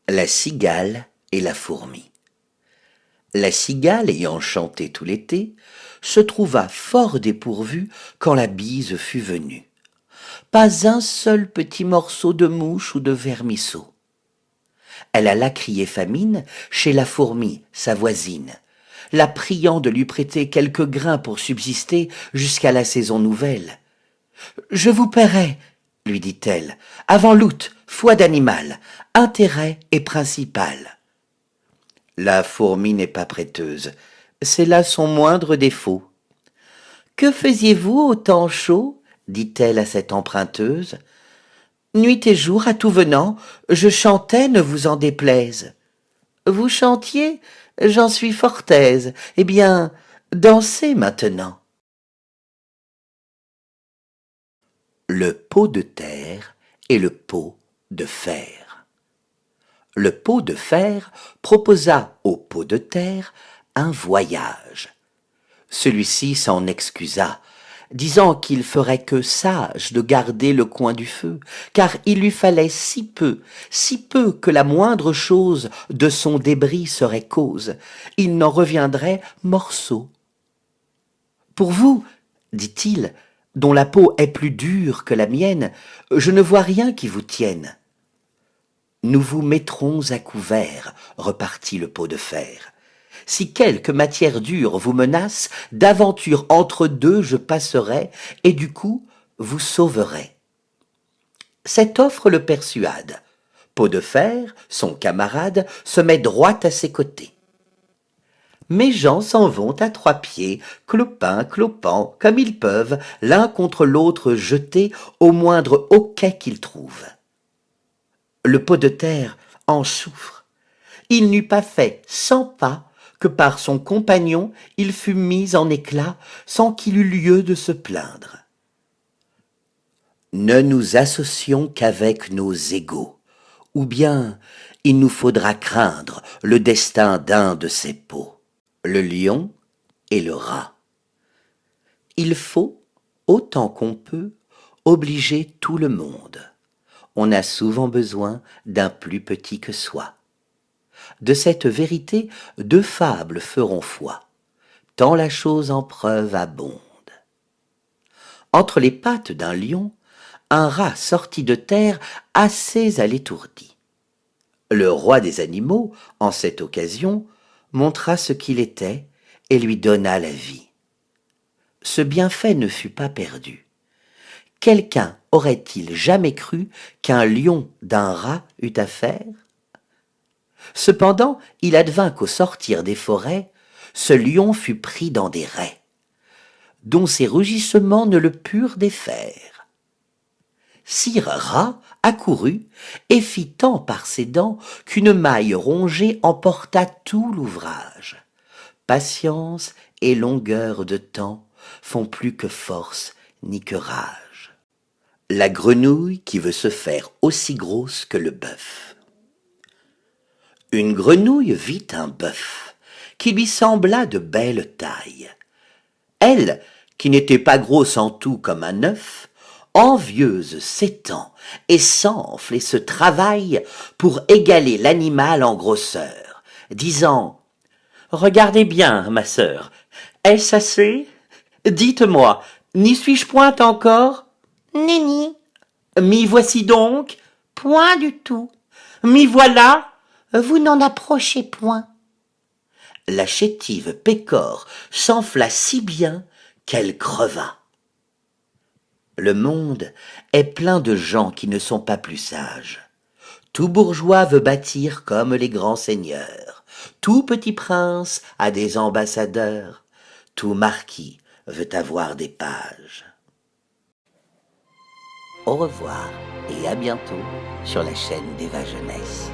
La cigale et la fourmi. La cigale, ayant chanté tout l'été, se trouva fort dépourvue quand la bise fut venue. Pas un seul petit morceau de mouche ou de vermisseau. Elle alla crier famine chez la fourmi, sa voisine, la priant de lui prêter quelques grains pour subsister jusqu'à la saison nouvelle. « Je vous paierai, lui dit-elle, avant l'août, foi d'animal, intérêt et principal. » La fourmi n'est pas prêteuse, c'est là son moindre défaut. « Que faisiez-vous au temps chaud ?» dit-elle à cette emprunteuse. « Nuit et jour, à tout venant, je chantais, ne vous en déplaise. »« Vous chantiez, j'en suis fort aise. Eh bien, dansez maintenant. » Le pot de terre et le pot de fer. Le pot de fer proposa au pot de terre un voyage. Celui-ci s'en excusa, disant qu'il ferait que sage de garder le coin du feu, car il lui fallait si peu que la moindre chose de son débris serait cause, il n'en reviendrait morceau. Pour vous, dit-il, dont la peau est plus dure que la mienne, je ne vois rien qui vous tienne. Nous vous mettrons à couvert, repartit le pot de fer. Si quelque matière dure vous menace, d'aventure entre deux je passerai, et du coup vous sauverai. Cette offre le persuade. Pot de fer, son camarade, se met droit à ses côtés. Mes gens s'en vont à trois pieds, clopin, clopant, comme ils peuvent, l'un contre l'autre jetés au moindre hoquet qu'ils trouvent. Le pot de terre en souffre. Il n'eût pas fait 100 pas que par son compagnon il fut mis en éclat sans qu'il eût lieu de se plaindre. Ne nous associons qu'avec nos égaux, ou bien il nous faudra craindre le destin d'un de ces pots. Le lion et le rat. Il faut, autant qu'on peut, obliger tout le monde. On a souvent besoin d'un plus petit que soi. De cette vérité, deux fables feront foi, tant la chose en preuve abonde. Entre les pattes d'un lion, un rat sortit de terre assez à l'étourdi. Le roi des animaux, en cette occasion, montra ce qu'il était et lui donna la vie. Ce bienfait ne fut pas perdu. Quelqu'un aurait-il jamais cru qu'un lion d'un rat eût affaire? Cependant, il advint qu'au sortir des forêts, ce lion fut pris dans des rets, dont ses rugissements ne le purent défaire. Sire Rat accourut et fit tant par ses dents qu'une maille rongée emporta tout l'ouvrage. Patience et longueur de temps font plus que force ni que rage. La grenouille qui veut se faire aussi grosse que le bœuf. Une grenouille vit un bœuf qui lui sembla de belle taille. Elle, qui n'était pas grosse en tout comme un œuf, envieuse s'étend et s'enfle et se travaille pour égaler l'animal en grosseur, disant « Regardez bien, ma sœur, est-ce assez? Dites-moi, n'y suis-je point encore? Nenni, M'y voici donc? point du tout. M'y voilà ?» Vous n'en approchez point. La chétive pécore s'enfla si bien qu'elle creva. Le monde est plein de gens qui ne sont pas plus sages. Tout bourgeois veut bâtir comme les grands seigneurs. Tout petit prince a des ambassadeurs. Tout marquis veut avoir des pages. Au revoir et à bientôt sur la chaîne d'Eva Jeunesse.